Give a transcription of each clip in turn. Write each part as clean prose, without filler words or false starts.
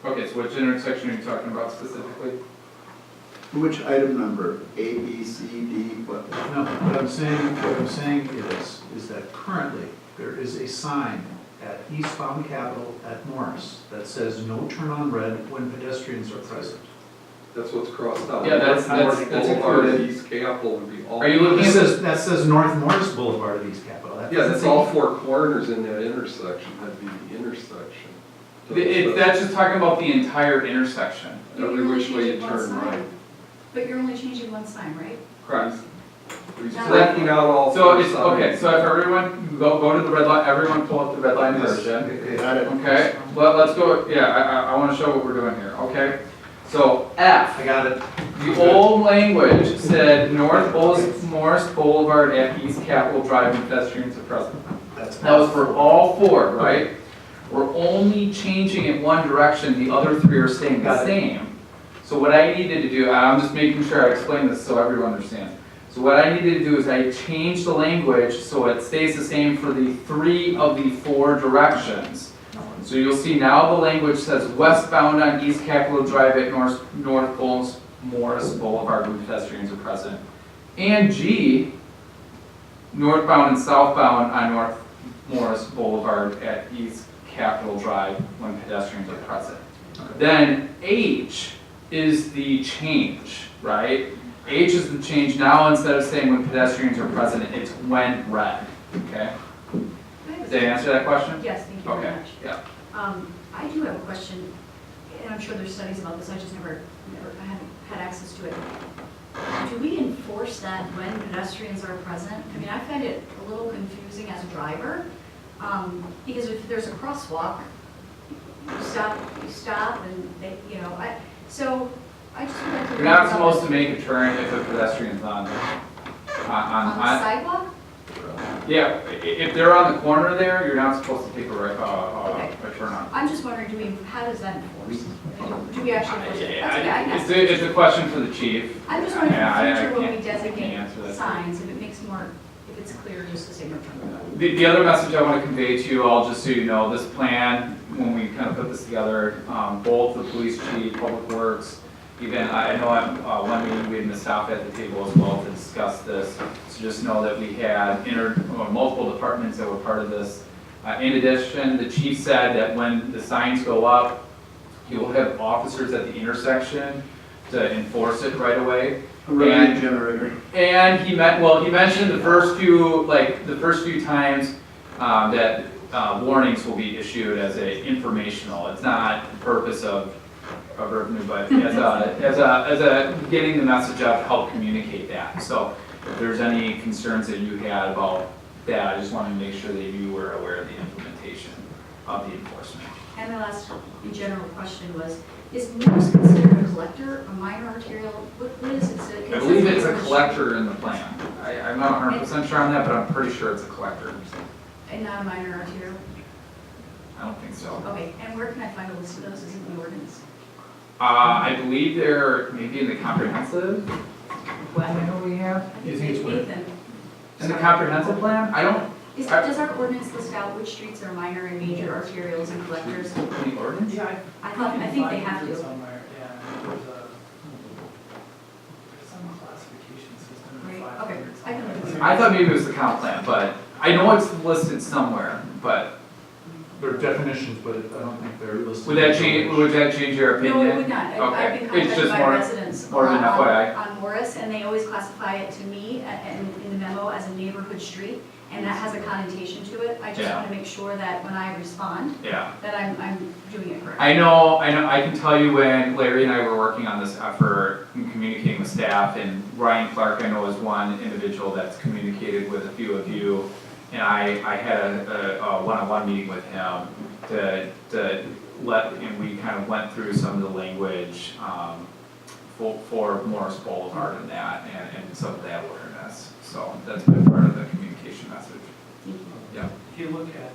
Okay, so which intersection are you talking about specifically? Which item number? A, B, C, D, what? No, what I'm saying is that currently there is a sign at eastbound Capitol at Morris that says no turn on red when pedestrians are present. That's what's crossed out. Yeah, that's Boulevard included. East Capitol would be all. Are you looking at this? That says North Morris Boulevard at East Capitol. That Yeah, doesn't that's say- all four corners in that intersection, that'd be the intersection. That's just talking about the entire intersection. Every which way you turn sign. right. But you're only changing one sign, right? Correct. He's Now- breaking out all So four it's, signs. okay, so if everyone, go to the red line, everyone pull up the red line version. Got it. Okay, let's go, yeah, I wanna show what we're doing here, okay? So F, I got it. the old language said North Morris Boulevard at East Capitol Drive and pedestrians are present. That was for all four, right? We're only changing it one direction, the other three are staying the Got it. same. So what I needed to do, I'm just making sure I explain this so everyone understands. So what I needed to do is I changed the language so it stays the same for the 3 of the 4 directions. So you'll see now the language says westbound on East Capitol Drive at North Morris Boulevard when pedestrians are present. And G, northbound and southbound on North Morris Boulevard at East Capitol Drive when pedestrians are present. Then H is the change, right? H is the change now, instead of saying when pedestrians are present, it's when red, okay? Did that answer that question? Yes, thank you very Okay, much. yeah. I do have a question, and I'm sure there's studies about this, I just I haven't had access to it. Do we enforce that when pedestrians are present? I mean, I find it a little confusing as a driver, because if there's a crosswalk, you stop, and they, so I just would like to. You're not supposed to make a turn if a pedestrian's on On the sidewalk? yeah, if they're on the corner there, you're not supposed to take a turn on. I'm just wondering, how does that enforce? Do we actually enforce it? That's okay, I guess. It's a question for the chief. I'm just wondering Yeah, I in the future when we can't designate answer that. signs, if it makes more, if it's clear just to say no turn. The other message I want to convey to you all, just so you know, this plan, when we kind of put this together, both the police chief, public works, even, I know at one meeting we had the staff at the table as well to discuss this. So just know that we had multiple departments that were part of this. In addition, the chief said that when the signs go up, he will have officers at the intersection to enforce it right away. A revenue generator. And he mentioned the first few times that warnings will be issued as a informational. It's not the purpose of revenue, but as a getting the message out to help communicate that. So if there's any concerns that you had about that, I just wanted to make sure that you were aware of the implementation of the enforcement. And my last general question was, is Morris considered a collector, a minor arterial? What is it? I believe it's a collector in the plan. I'm not 100% sure on that, but I'm pretty sure it's a collector. And not a minor arterial? I don't think so. Okay, and where can I find a list of those? Is it in the ordinance? I believe they're maybe in the comprehensive plan I know we have. You think it's where? Nathan, In the comprehensive plan? I don't, does our ordinance list out which streets are minor and major arterials and collectors? the ordinance? Yeah, I think they have to. somewhere, yeah, there's some classification system. Right, okay, I can look at it. I thought maybe it was the comp plan, but I know it's listed somewhere, but There are definitions, but I don't think they're listed. would that change your opinion? No, it would not. Okay. I've been It's contacted just by more- residents more of an FYI. on Morris, and they always classify it to me in the memo as a neighborhood street, and that has a connotation to it. I just Yeah. want to make sure that when I respond, Yeah. that I'm doing it correctly. I know, I can tell you when Larry and I were working on this effort and communicating with staff, and Ryan Clark, I know, is one individual that's communicated with a few of you, and I had a one-on-one meeting with him and we kind of went through some of the language for Morris Boulevard and that, and some of that awareness. So that's been part of the communication message. Yeah. If you look at,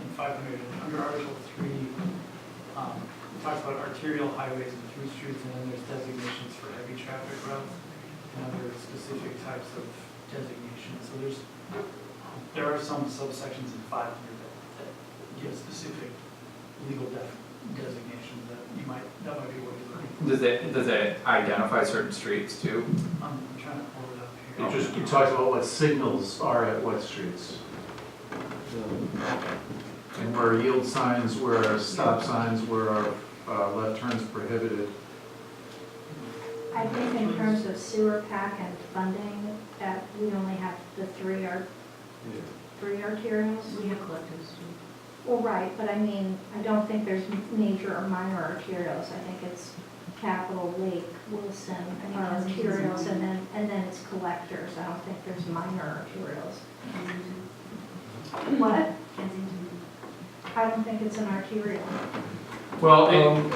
in 500, under Article 3, it talks about arterial highways and through streets, and then there's designations for heavy traffic routes and other specific types of designations. So there are some subsections in 500 that give specific legal designations that Does it identify certain streets too? I'm trying to pull it up here. It talks about what signals are at what streets. And where are yield signs, where are stop signs, where are left turns prohibited. I think in terms of sewer pack and funding, that we only have the three arterials. We have collectives too. Well, right, but I mean, I don't think there's major or minor arterials. I think it's Capitol, Lake, Wilson are arterials, and then it's collectors. I don't think there's minor arterials. What? Kensington. I don't think it's an arterial. Well,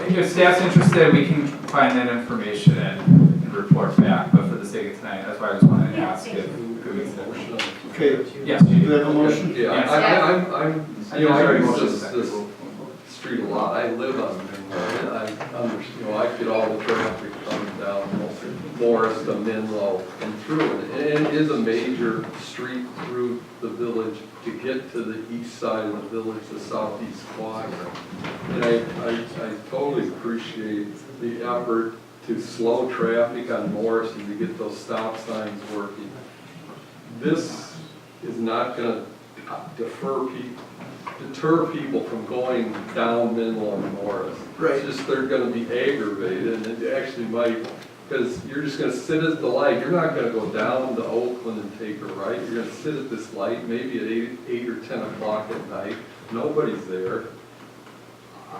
if staff's interested, we can find that information and report back, but for the sake of tonight, that's why I just wanted to Yeah, ask thank if. Could we motion on it? Okay, Yes, do you we have a motion? Yeah, Yes. I use this street a lot, I live on Minlow, and I understand, I get all the traffic coming down Morris to Minlow and through, and it is a major street through the village to get to the east side of the village, the southeast quadrant. And I totally appreciate the effort to slow traffic on Morris and to get those stop signs working. This is not gonna deter people from going down Minlow and Morris. Right. It's just they're gonna be aggravated, and it actually might, because you're just gonna sit at the light, you're not gonna go down to Oakland and take a right, you're gonna sit at this light, maybe at 8 or 10 o'clock at night, nobody's there.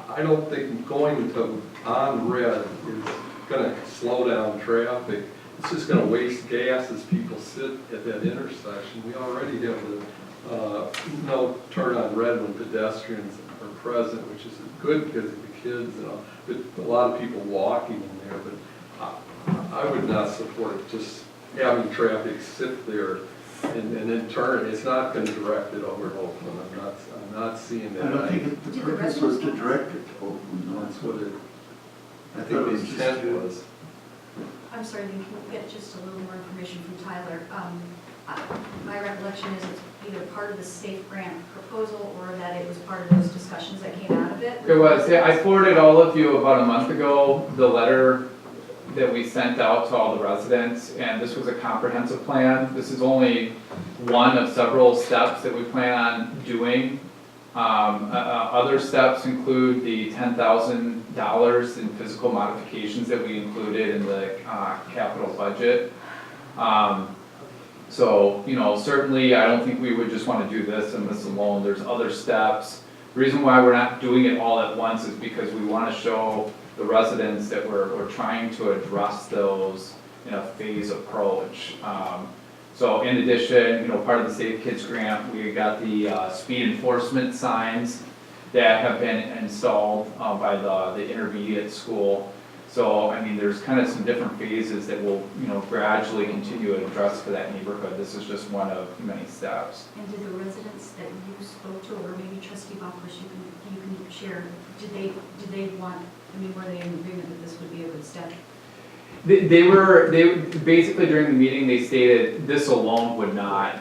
I don't think going to on red is gonna slow down traffic. It's just gonna waste gas as people sit at that intersection. We already have the, no turn on red when pedestrians are present, which is good because of the kids and all, but a lot of people walking in there, but I would not support just having traffic sit there and then turn. It's not gonna direct it over to Oakland. I'm not seeing that. I don't think the purpose was to direct it to Oakland, no. That's what it, I I think thought it the was just intent to- was. I'm sorry, can we get just a little more information from Tyler? My recollection is it's either part of the state grant proposal or that it was part of those discussions that came out of it. It was, yeah, I forwarded all of you about a month ago, the letter that we sent out to all the residents, and this was a comprehensive plan. This is only one of several steps that we plan on doing. Other steps include the $10,000 in physical modifications that we included in the capital budget. So, you know, certainly I don't think we would just want to do this and this alone. There's other steps. The reason why we're not doing it all at once is because we want to show the residents that we're trying to address those in a phase approach. So in addition, you know, part of the Safe Kids grant, we got the speed enforcement signs that have been installed by the intermediate school. So, I mean, there's kind of some different phases that will, you know, gradually continue to address for that neighborhood. This is just one of many steps. And did the residents that you spoke to, or maybe Trustee Bockers, you can share, did they want, I mean, were they in agreement that this would be a good step? They basically during the meeting, they stated this alone would not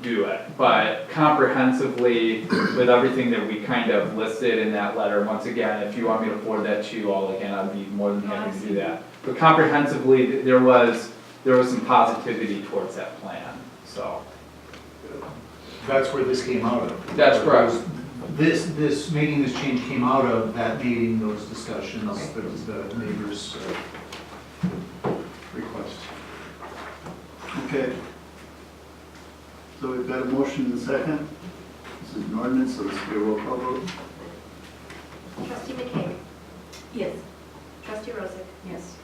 do it, but comprehensively with everything that we kind of listed in that letter, once again, if you want me to forward that to you all again, I'd be more than happy to do that. But comprehensively, there was some positivity towards that plan, so. That's where this came out of. That's correct. Making this change came out of that meeting, those discussions, the neighbors' request. Okay. So we've got a motion and a second. This is an ordinance, so this will be a roll call vote. Trustee McKay. Yes. Trustee Rosick. Yes.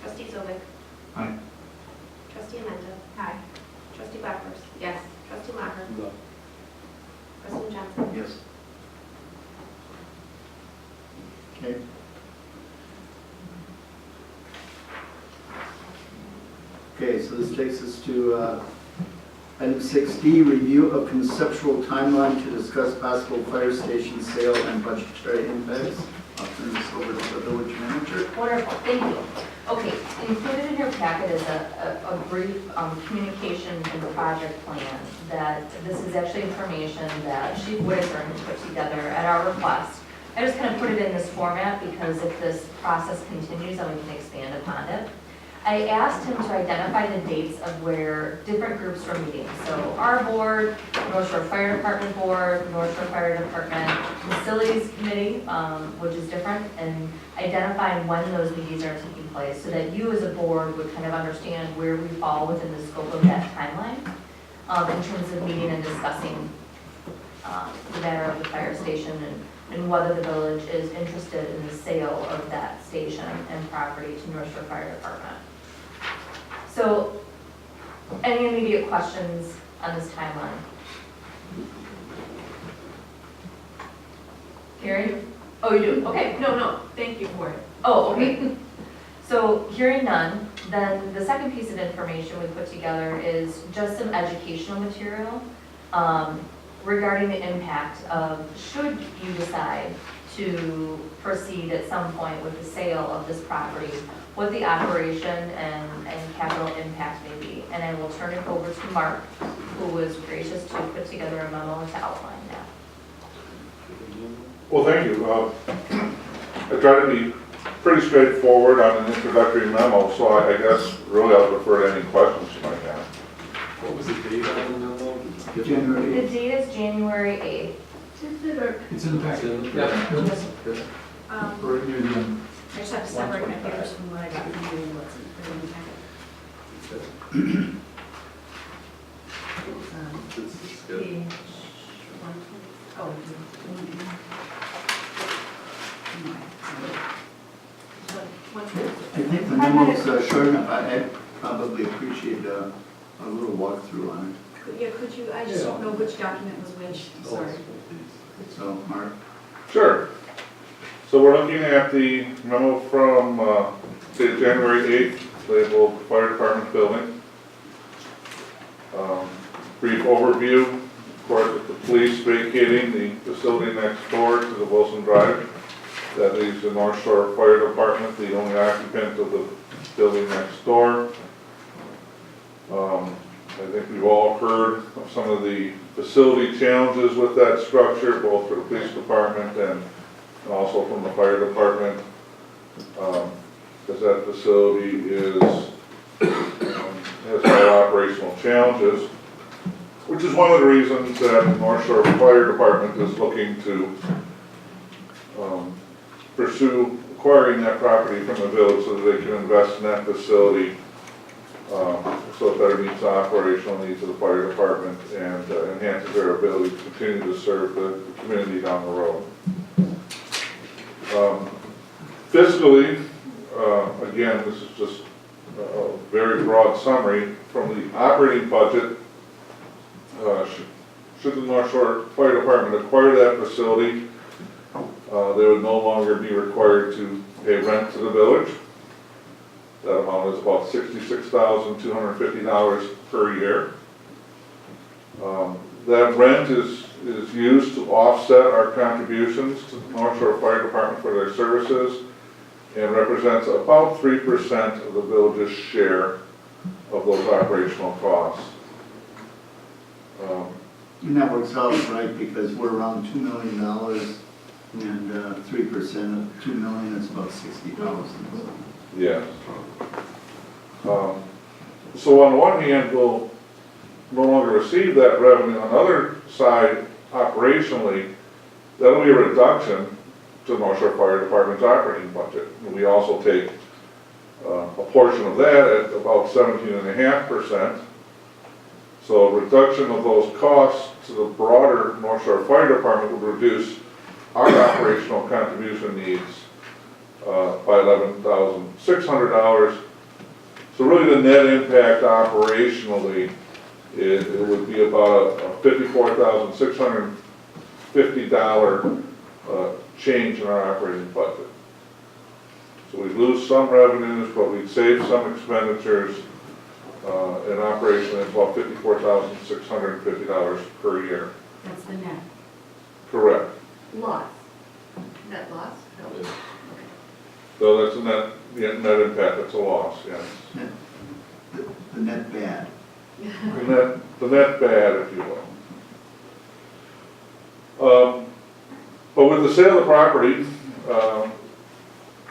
Trustee Zobek. Aye. Trustee Amanda. Aye. Trustee Bowers. Yes. Trustee Maher. No. President Johnson. Yes. Okay. Okay, so this takes us to item 6D, review of conceptual timeline to discuss possible fire station sale and budgetary impacts. I'll turn this over to the village manager. Wonderful, thank you. Okay, included in your packet is a brief communication and project plan that this is actually information that Chief Whitaker has put together at our request I just kind of put it in this format because if this process continues, then we can expand upon it. I asked him to identify the dates of where different groups were meeting. So our board, North Shore Fire Department Board, North Shore Fire Department Facilities Committee, which is different, and identifying when those meetings are taking place so that you as a board would kind of understand where we fall within the scope of that timeline in terms of meeting and discussing the matter of the fire station and whether the village is interested in the sale of that station and property to North Shore Fire Department. So, any immediate questions on this timeline? Carrie? Oh, you do? Okay. No, thank you for it. Oh, okay. So, hearing none, then the second piece of information we put together is just some educational material regarding the impact of, should you decide to proceed at some point with the sale of this property, what the operation and capital impact may be. And I will turn it over to Mark, who was gracious to put together a memo to outline that. Well, thank you. I try to be pretty straightforward on an introductory memo, so I guess really I'll refer to any questions you might have. What was the date on the memo? January The date is January 8th. It's in the packet. Yeah. Or near the end. I just have to separate my papers from what I got from you and what's in the packet. This is good. Page 120. Oh, I think the memo's short enough. I'd probably appreciate a little walkthrough on could you, I just don't know which document was which, sorry. it. So, Mark? Sure. So we're looking at the memo from January 8th, labeled Fire Department Building. Brief overview, of course, with the police vacating the facility next door to the Wilson Drive. That leaves the North Shore Fire Department, the only occupant of the building next door. I think we've all heard of some of the facility challenges with that structure, both for the police department and also from the fire department, because that facility has had operational challenges, which is one of the reasons that North Shore Fire Department is looking to pursue acquiring that property from the village so that they can invest in that facility so it better meets the operational needs of the fire department and enhances their ability to continue to serve the community down the road. Fiscally, again, this is just a very broad summary. From the operating budget, should the North Shore Fire Department acquire that facility, they would no longer be required to pay rent to the village. That amount is about $66,250 per year. That rent is used to offset our contributions to the North Shore Fire Department for their services and represents about 3% of the village's share of those operational costs. And that works out right because we're around $2 million and 3% of $2 million is about 60,000. Yes. So on the one hand, we'll no longer receive that revenue. On the other side, operationally, that'll be a reduction to North Shore Fire Department's operating budget. And we also take a portion of that at about 17.5%. So a reduction of those costs to the broader North Shore Fire Department would reduce our operational contribution needs by $11,600. So really the net impact operationally, it would be about a $54,650 change in our operating budget. So we'd lose some revenues, but we'd save some expenditures, and operationally it's about $54,650 per year. That's the net. Correct. Loss. Net loss? No. So that's a net impact, that's a loss, yes. The net bad. The net bad, if you will. But with the sale of the property,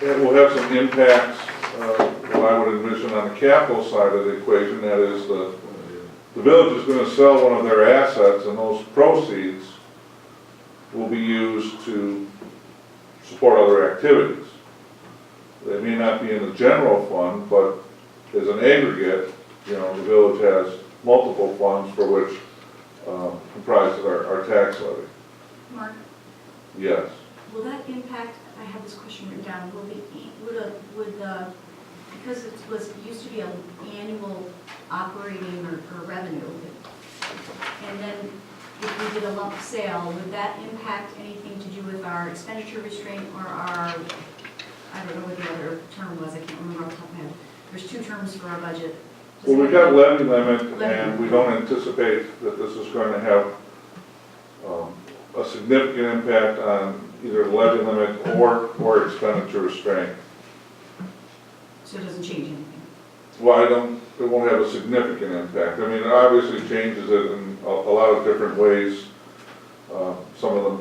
it will have some impacts, what I would envision on the capital side of the equation, that is the village is gonna sell one of their assets, and those proceeds will be used to support other activities. They may not be in the general fund, but as an aggregate, the village has multiple funds for which comprises our tax levy. Mark, Yes. will that impact, I have this question written down, because it used to be an annual operating or revenue, and then if we did a lump sale, would that impact anything to do with our expenditure restraint or our, I don't know what the other term was, I can't remember off the top of my head. There's two terms for our budget. Well, we've got levy limit, and we don't anticipate that this is going to have a significant impact on either levy limit or expenditure restraint. So it doesn't change anything? Well, it won't have a significant impact. I mean, it obviously changes it in a lot of different ways. Some of them